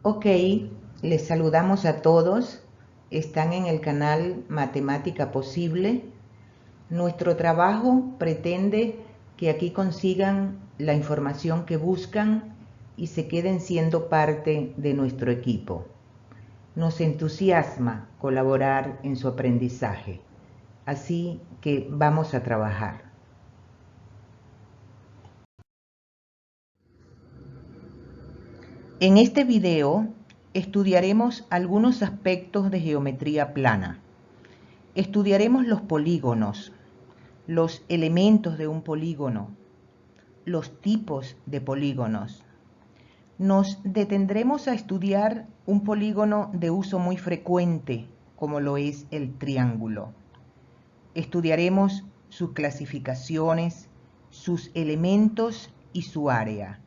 Ok, les saludamos a todos. Están en el canal Matemática Posible. Nuestro trabajo pretende que aquí consigan la información que buscan y se queden siendo parte de nuestro equipo. Nos entusiasma colaborar en su aprendizaje, así que vamos a trabajar. En este video estudiaremos algunos aspectos de geometría plana. Estudiaremos los polígonos, los elementos de un polígono, los tipos de polígonos. Nos detendremos a estudiar un polígono de uso muy frecuente, como lo es el triángulo. Estudiaremos sus clasificaciones, sus elementos y su área,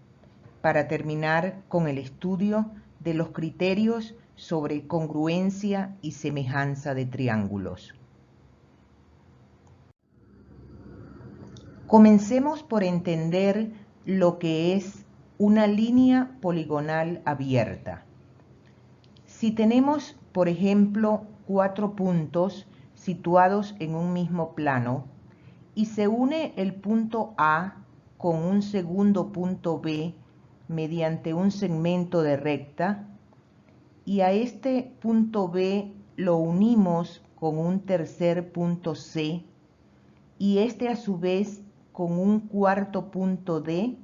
para terminar con el estudio de los criterios sobre congruencia y semejanza de triángulos. Comencemos por entender lo que es una línea poligonal abierta. Si tenemos, por ejemplo, 4 puntos situados en un mismo plano y se une el punto A con un segundo punto B mediante un segmento de recta, y a este punto B lo unimos con un tercer punto C, y este a su vez con un cuarto punto D,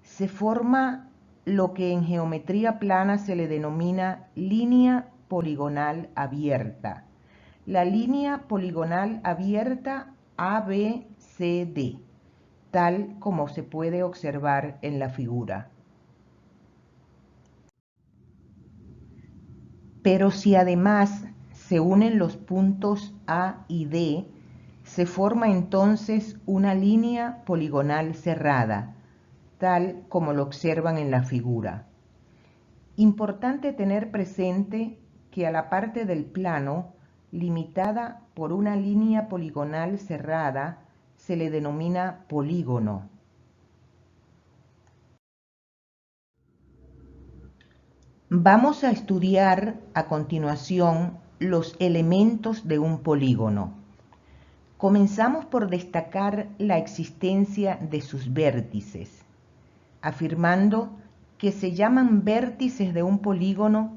se forma lo que en geometría plana se le denomina línea poligonal abierta. La línea poligonal abierta ABCD, tal como se puede observar en la figura. Pero si además se unen los puntos A y D, se forma entonces una línea poligonal cerrada, tal como lo observan en la figura. Importante tener presente que a la parte del plano, limitada por una línea poligonal cerrada, se le denomina polígono. Vamos a estudiar a continuación los elementos de un polígono. Comenzamos por destacar la existencia de sus vértices, afirmando que se llaman vértices de un polígono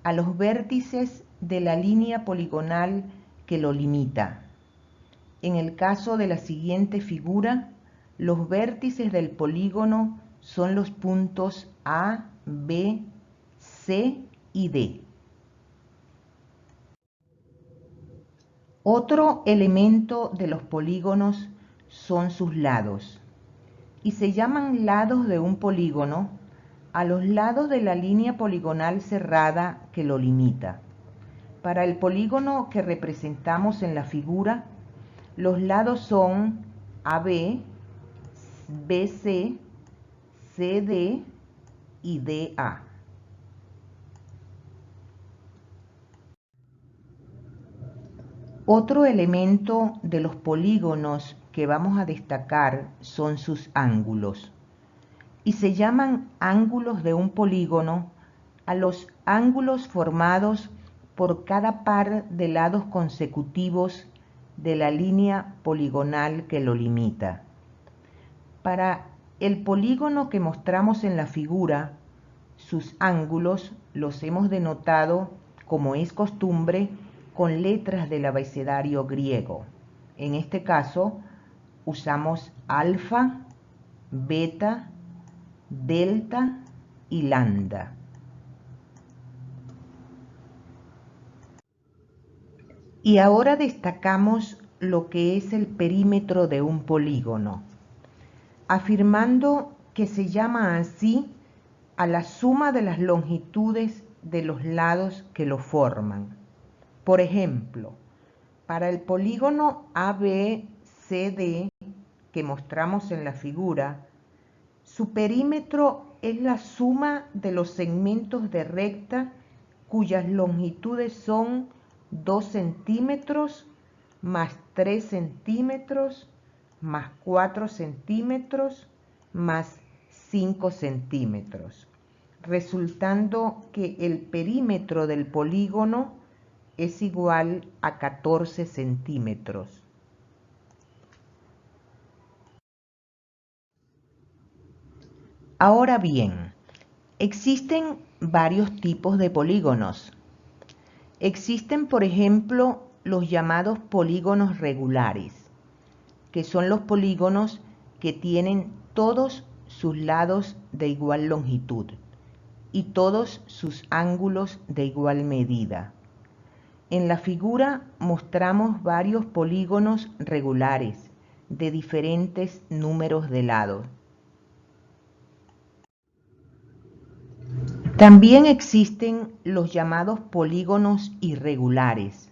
a los vértices de la línea poligonal que lo limita. En el caso de la siguiente figura, los vértices del polígono son los puntos A, B, C y D. Otro elemento de los polígonos son sus lados, y se llaman lados de un polígono a los lados de la línea poligonal cerrada que lo limita. Para el polígono que representamos en la figura, los lados son AB, BC, CD y DA. Otro elemento de los polígonos que vamos a destacar son sus ángulos, y se llaman ángulos de un polígono a los ángulos formados por cada par de lados consecutivos de la línea poligonal que lo limita. Para el polígono que mostramos en la figura, sus ángulos los hemos denotado, como es costumbre, con letras del abecedario griego. En este caso, usamos alfa, beta, delta y lambda. Y ahora destacamos lo que es el perímetro de un polígono, afirmando que se llama así a la suma de las longitudes de los lados que lo forman. Por ejemplo, para el polígono ABCD que mostramos en la figura, su perímetro es la suma de los segmentos de recta cuyas longitudes son 2 centímetros más 3 centímetros más 4 centímetros más 5 centímetros. resultando que el perímetro del polígono es igual a 14 centímetros. Ahora bien, existen varios tipos de polígonos. Existen, por ejemplo, los llamados polígonos regulares, que son los polígonos que tienen todos sus lados de igual longitud y todos sus ángulos de igual medida. En la figura mostramos varios polígonos regulares de diferentes números de lados. También existen los llamados polígonos irregulares,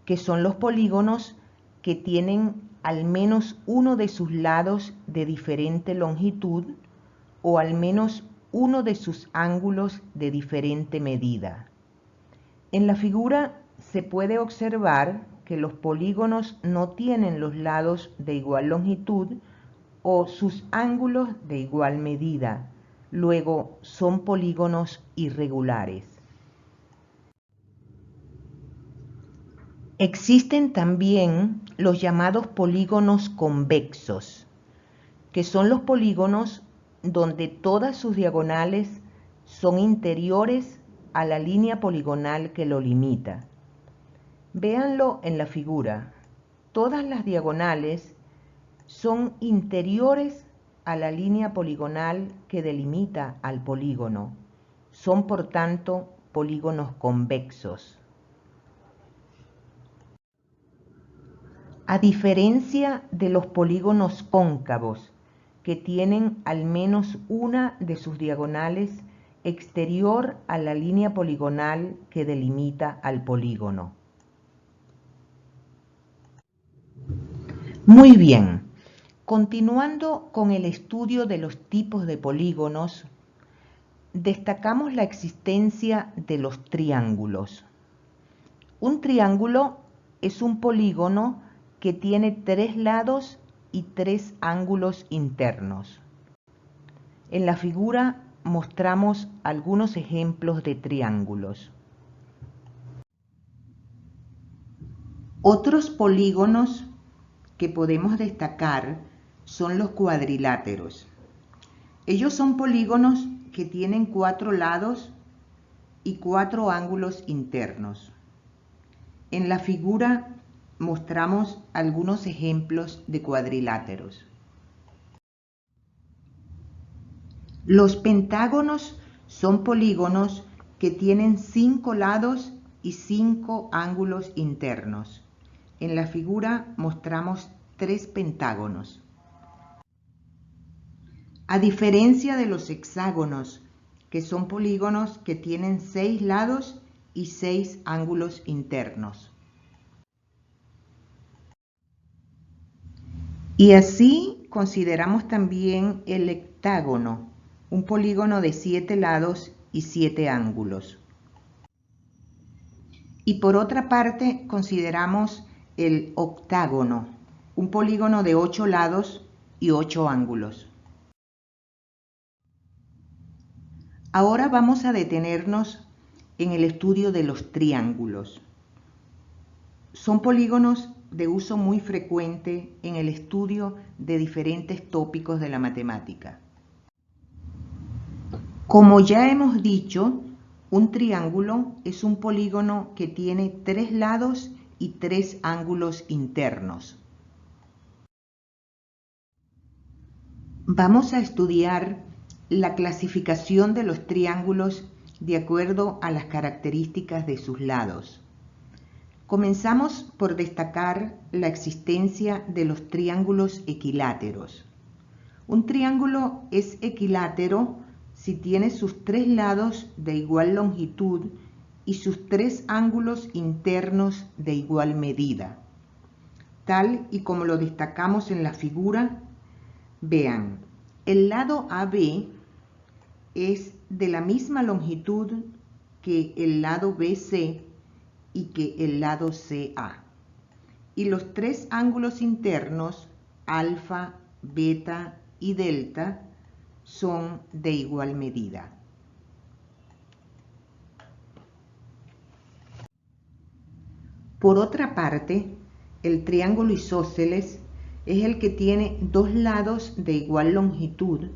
que son los polígonos que tienen al menos uno de sus lados de diferente longitud o al menos uno de sus ángulos de diferente medida. En la figura se puede observar que los polígonos no tienen los lados de igual longitud o sus ángulos de igual medida. Luego son polígonos irregulares. Existen también los llamados polígonos convexos, que son los polígonos donde todas sus diagonales son interiores a la línea poligonal que lo limita. Véanlo en la figura. Todas las diagonales son interiores a la línea poligonal que delimita al polígono. Son, por tanto, polígonos convexos. A diferencia de los polígonos cóncavos, que tienen al menos una de sus diagonales exterior a la línea poligonal que delimita al polígono. Muy bien, continuando con el estudio de los tipos de polígonos, destacamos la existencia de los triángulos. Un triángulo es un polígono que tiene 3 lados y 3 ángulos internos. En la figura mostramos algunos ejemplos de triángulos. Otros polígonos que podemos destacar son los cuadriláteros. Ellos son polígonos que tienen 4 lados y 4 ángulos internos. En la figura mostramos algunos ejemplos de cuadriláteros. Los pentágonos son polígonos que tienen 5 lados y 5 ángulos internos. En la figura mostramos 3 pentágonos. A diferencia de los hexágonos, que son polígonos que tienen 6 lados y 6 ángulos internos. Y así consideramos también el heptágono, un polígono de 7 lados y 7 ángulos. Y por otra parte consideramos el octágono, un polígono de 8 lados y 8 ángulos. Ahora vamos a detenernos en el estudio de los triángulos. Son polígonos de uso muy frecuente en el estudio de diferentes tópicos de la matemática. Como ya hemos dicho, un triángulo es un polígono que tiene 3 lados y 3 ángulos internos. Vamos a estudiar la clasificación de los triángulos de acuerdo a las características de sus lados. Comenzamos por destacar la existencia de los triángulos equiláteros. Un triángulo es equilátero si tiene sus 3 lados de igual longitud y sus 3 ángulos internos de igual medida. Tal y como lo destacamos en la figura, vean, el lado AB es de la misma longitud que el lado BC y que el lado CA. Y los 3 ángulos internos, alfa, beta y delta, son de igual medida. Por otra parte, el triángulo isósceles es el que tiene dos lados de igual longitud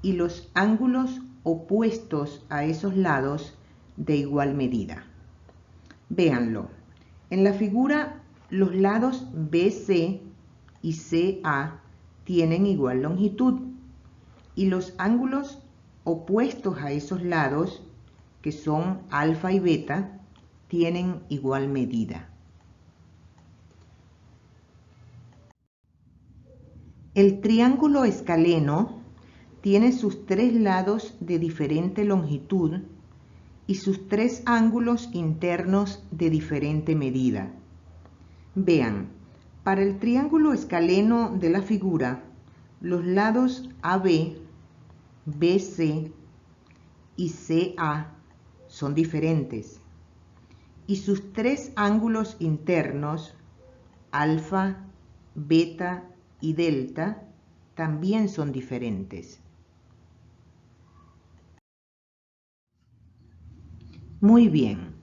y los ángulos opuestos a esos lados de igual medida. Véanlo. En la figura, los lados BC y CA tienen igual longitud y los ángulos opuestos a esos lados, que son alfa y beta, tienen igual medida. El triángulo escaleno tiene sus tres lados de diferente longitud y sus tres ángulos internos de diferente medida. Vean, para el triángulo escaleno de la figura, los lados AB, BC y CA son diferentes y sus tres ángulos internos, alfa, beta y delta, también son diferentes. Muy bien,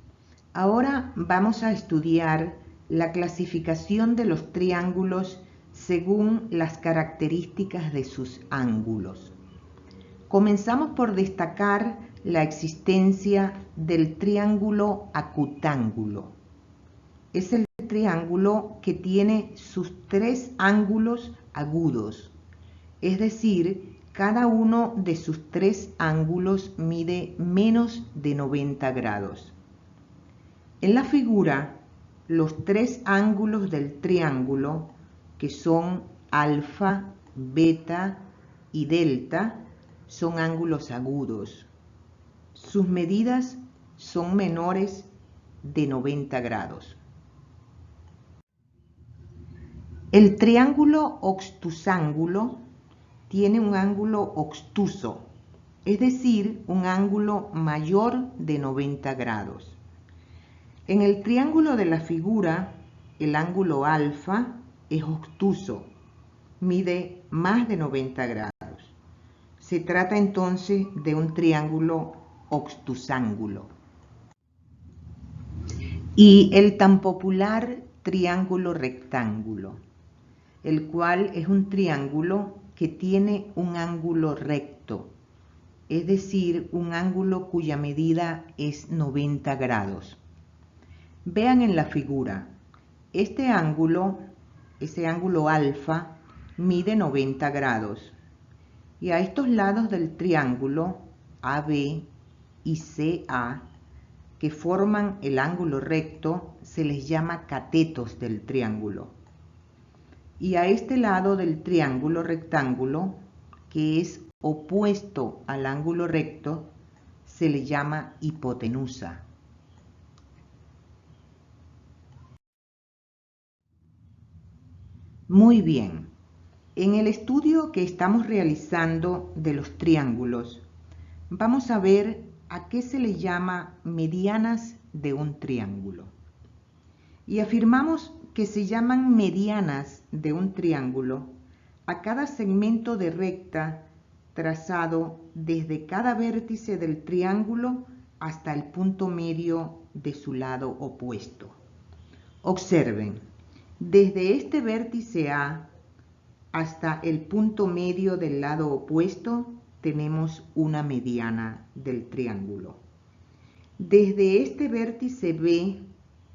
ahora vamos a estudiar la clasificación de los triángulos según las características de sus ángulos. Comenzamos por destacar la existencia del triángulo acutángulo. Es el triángulo que tiene sus tres ángulos agudos, es decir, cada uno de sus tres ángulos mide menos de 90 grados. En la figura, los tres ángulos del triángulo, que son alfa, beta y delta, son ángulos agudos. Sus medidas son menores de 90 grados. El triángulo obtusángulo tiene un ángulo obtuso, es decir, un ángulo mayor de 90 grados. En el triángulo de la figura, el ángulo alfa es obtuso, mide más de 90 grados. Se trata entonces de un triángulo obtusángulo. Y el tan popular triángulo rectángulo, el cual es un triángulo que tiene un ángulo recto, es decir, un ángulo cuya medida es 90 grados. Vean en la figura, este ángulo, ese ángulo alfa, mide 90 grados. Y a estos lados del triángulo, AB y CA, que forman el ángulo recto, se les llama catetos del triángulo. Y a este lado del triángulo rectángulo, que es opuesto al ángulo recto, se le llama hipotenusa. Muy bien, en el estudio que estamos realizando de los triángulos, vamos a ver a qué se le llama medianas de un triángulo. Y afirmamos que se llaman medianas de un triángulo a cada segmento de recta trazado desde cada vértice del triángulo hasta el punto medio de su lado opuesto. Observen, desde este vértice A hasta el punto medio del lado opuesto tenemos una mediana del triángulo. Desde este vértice B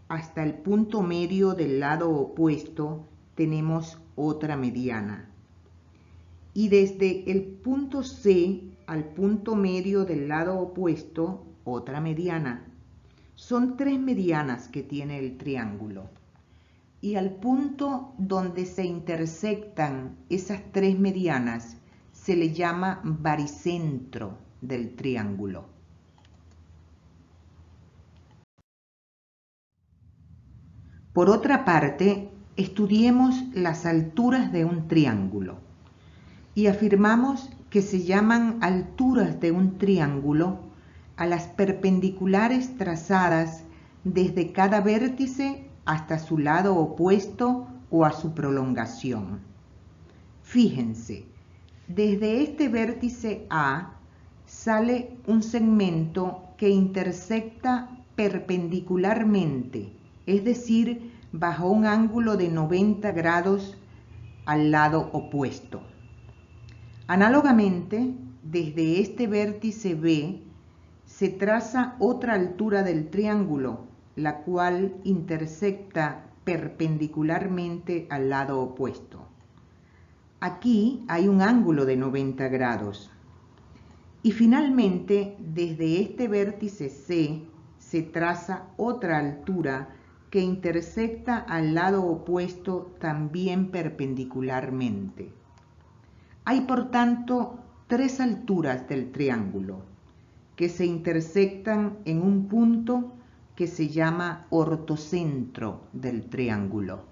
hasta el punto medio del lado opuesto tenemos otra mediana. Y desde el punto C al punto medio del lado opuesto, otra mediana. Son tres medianas que tiene el triángulo. Y al punto donde se intersectan esas tres medianas se le llama baricentro del triángulo. Por otra parte, estudiemos las alturas de un triángulo y afirmamos que se llaman alturas de un triángulo a las perpendiculares trazadas desde cada vértice hasta su lado opuesto o a su prolongación. Fíjense, desde este vértice A sale un segmento que intersecta perpendicularmente, es decir, bajo un ángulo de 90 grados al lado opuesto. Análogamente, desde este vértice B se traza otra altura del triángulo, la cual intersecta perpendicularmente al lado opuesto. Aquí hay un ángulo de 90 grados. Y finalmente, desde este vértice C se traza otra altura que intersecta al lado opuesto también perpendicularmente. Hay, por tanto, tres alturas del triángulo que se intersectan en un punto que se llama ortocentro del triángulo.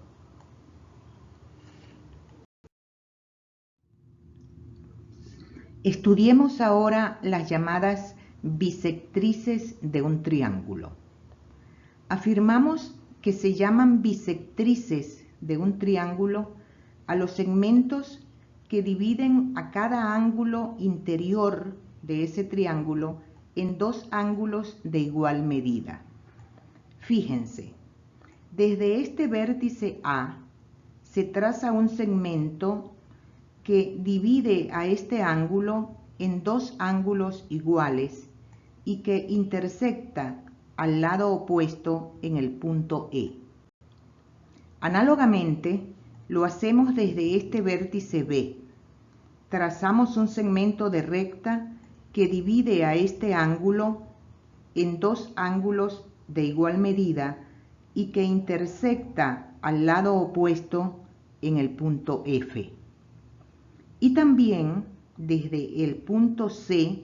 Estudiemos ahora las llamadas bisectrices de un triángulo. Afirmamos que se llaman bisectrices de un triángulo a los segmentos que dividen a cada ángulo interior de ese triángulo en dos ángulos de igual medida. Fíjense, desde este vértice A se traza un segmento que divide a este ángulo en dos ángulos iguales y que intersecta al lado opuesto en el punto E. Análogamente, lo hacemos desde este vértice B. Trazamos un segmento de recta que divide a este ángulo en dos ángulos de igual medida y que intersecta al lado opuesto en el punto F. Y también desde el punto C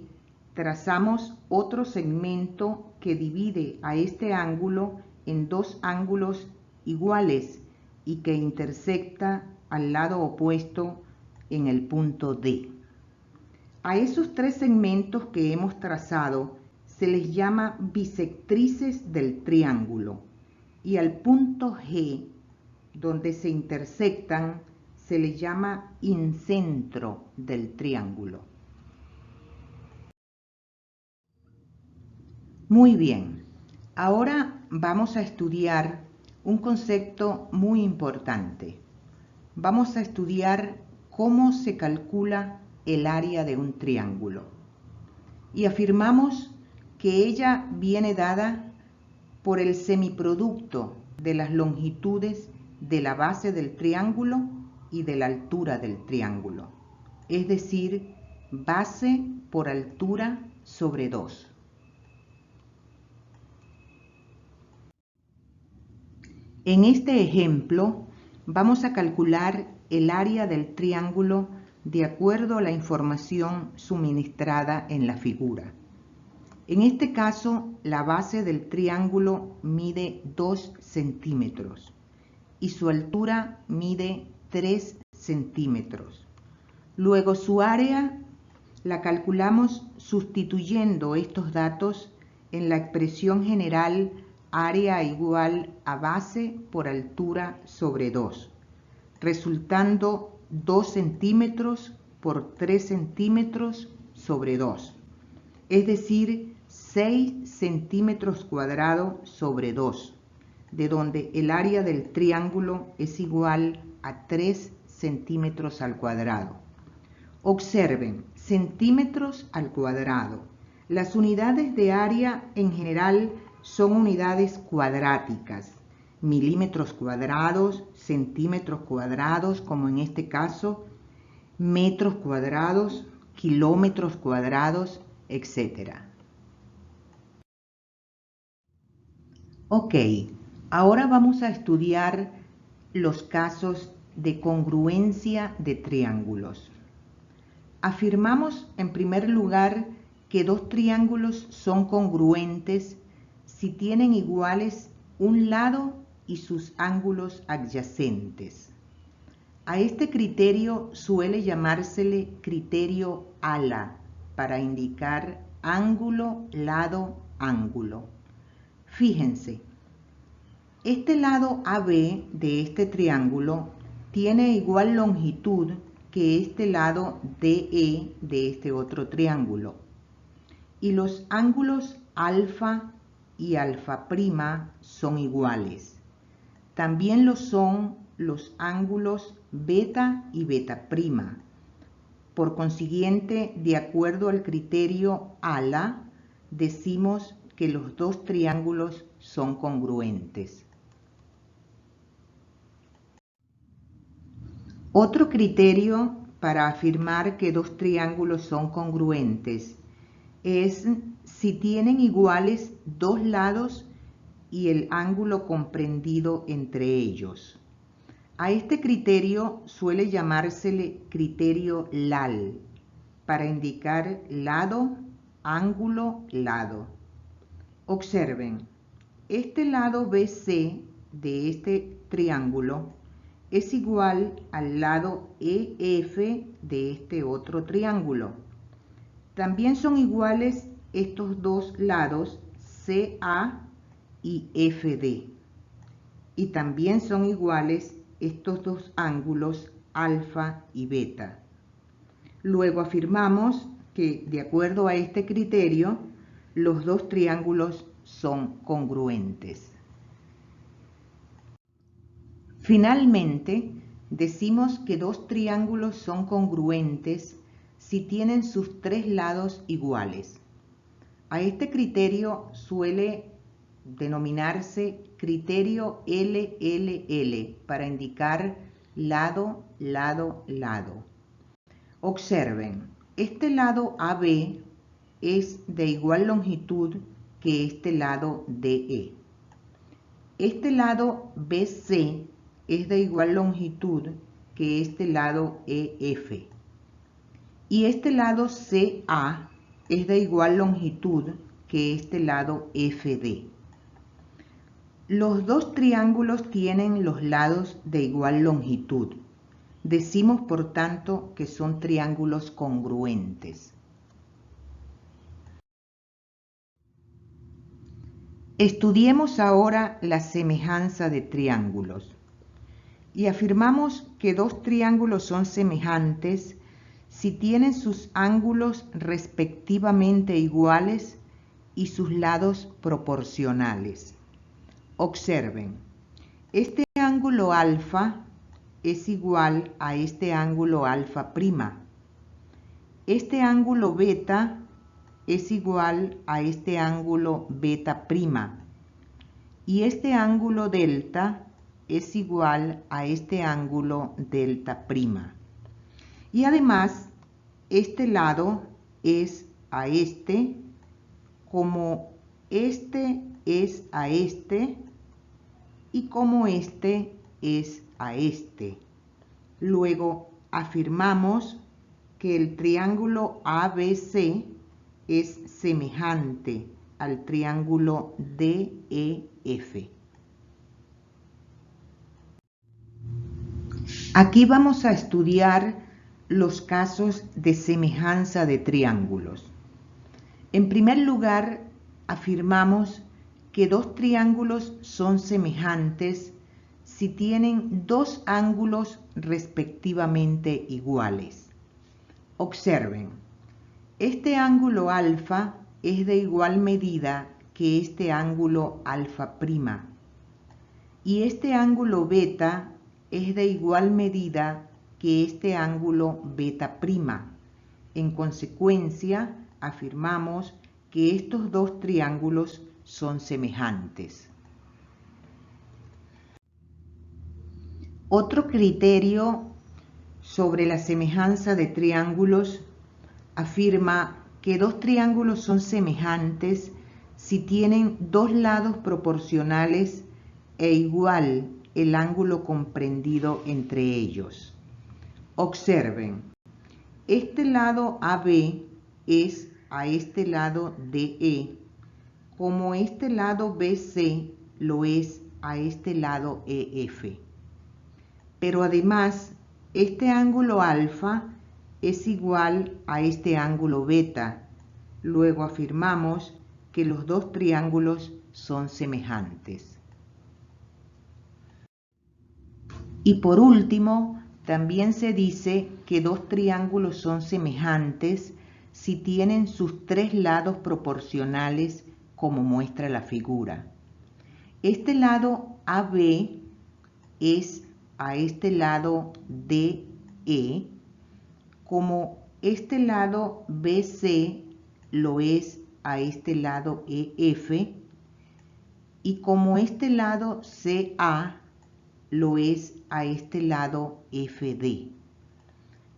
trazamos otro segmento que divide a este ángulo en dos ángulos iguales y que intersecta al lado opuesto en el punto D. A esos tres segmentos que hemos trazado se les llama bisectrices del triángulo y al punto G, donde se intersectan, se le llama incentro del triángulo. Muy bien, ahora vamos a estudiar un concepto muy importante. Vamos a estudiar cómo se calcula el área de un triángulo. Y afirmamos que ella viene dada por el semiproducto de las longitudes de la base del triángulo y de la altura del triángulo, es decir, base por altura sobre 2. En este ejemplo vamos a calcular el área del triángulo de acuerdo a la información suministrada en la figura. En este caso, la base del triángulo mide 2 centímetros y su altura mide 3 centímetros. Luego su área la calculamos sustituyendo estos datos en la expresión general área igual a base por altura sobre 2, resultando 2 centímetros por 3 centímetros sobre 2, es decir, 6 centímetros cuadrados sobre 2, de donde el área del triángulo es igual a 3 centímetros al cuadrado. Observen, centímetros al cuadrado. Las unidades de área en general son unidades cuadráticas, milímetros cuadrados, centímetros cuadrados, como en este caso, metros cuadrados, kilómetros cuadrados, etc. Ok, ahora vamos a estudiar los casos de congruencia de triángulos. Afirmamos en primer lugar que dos triángulos son congruentes si tienen iguales un lado y sus ángulos adyacentes. A este criterio suele llamársele criterio ALA para indicar ángulo, lado, ángulo. Fíjense, este lado AB de este triángulo tiene igual longitud que este lado DE de este otro triángulo. Y los ángulos alfa y alfa prima son iguales. También lo son los ángulos beta y beta prima. Por consiguiente, de acuerdo al criterio ALA, decimos que los dos triángulos son congruentes. Otro criterio para afirmar que dos triángulos son congruentes es si tienen iguales dos lados y el ángulo comprendido entre ellos. A este criterio suele llamársele criterio LAL, para indicar lado, ángulo, lado. Observen, este lado BC de este triángulo es igual al lado EF de este otro triángulo. También son iguales estos dos lados CA y FD. Y también son iguales estos dos ángulos alfa y beta. Luego afirmamos que, de acuerdo a este criterio, los dos triángulos son congruentes. Finalmente, decimos que dos triángulos son congruentes si tienen sus tres lados iguales. A este criterio suele denominarse criterio LLL para indicar lado, lado, lado. Observen, este lado AB es de igual longitud que este lado DE. Este lado BC es de igual longitud que este lado EF. Y este lado CA es de igual longitud que este lado FD. Los dos triángulos tienen los lados de igual longitud. Decimos, por tanto, que son triángulos congruentes. Estudiemos ahora la semejanza de triángulos. Y afirmamos que dos triángulos son semejantes si tienen sus ángulos respectivamente iguales y sus lados proporcionales. Observen, este ángulo alfa es igual a este ángulo alfa prima. Este ángulo beta es igual a este ángulo beta prima. Y este ángulo delta es igual a este ángulo delta prima. Y además, este lado es a este, como este es a este, y como este es a este. Luego afirmamos que el triángulo ABC es semejante al triángulo DEF. Aquí vamos a estudiar los casos de semejanza de triángulos. En primer lugar, afirmamos que dos triángulos son semejantes si tienen dos ángulos respectivamente iguales. Observen, este ángulo alfa es de igual medida que este ángulo alfa prima y este ángulo beta es de igual medida que este ángulo beta prima. En consecuencia, afirmamos que estos dos triángulos son semejantes. Otro criterio sobre la semejanza de triángulos afirma que dos triángulos son semejantes si tienen dos lados proporcionales e igual el ángulo comprendido entre ellos. Observen, este lado AB es a este lado DE, como este lado BC lo es a este lado EF. Pero además, este ángulo alfa es igual a este ángulo beta. Luego afirmamos que los dos triángulos son semejantes. Y por último, también se dice que dos triángulos son semejantes si tienen sus tres lados proporcionales, como muestra la figura. Este lado AB es a este lado DE, como este lado BC lo es a este lado EF, y como este lado CA lo es a este lado FD.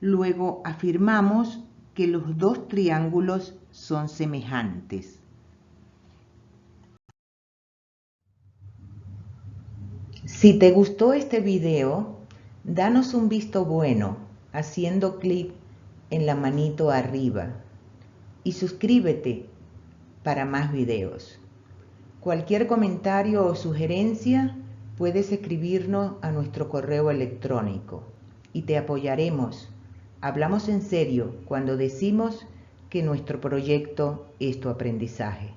Luego afirmamos que los dos triángulos son semejantes. Si te gustó este video, danos un visto bueno haciendo clic en la manito arriba y suscríbete para más videos. Cualquier comentario o sugerencia puedes escribirnos a nuestro correo electrónico y te apoyaremos. Hablamos en serio cuando decimos que nuestro proyecto es tu aprendizaje.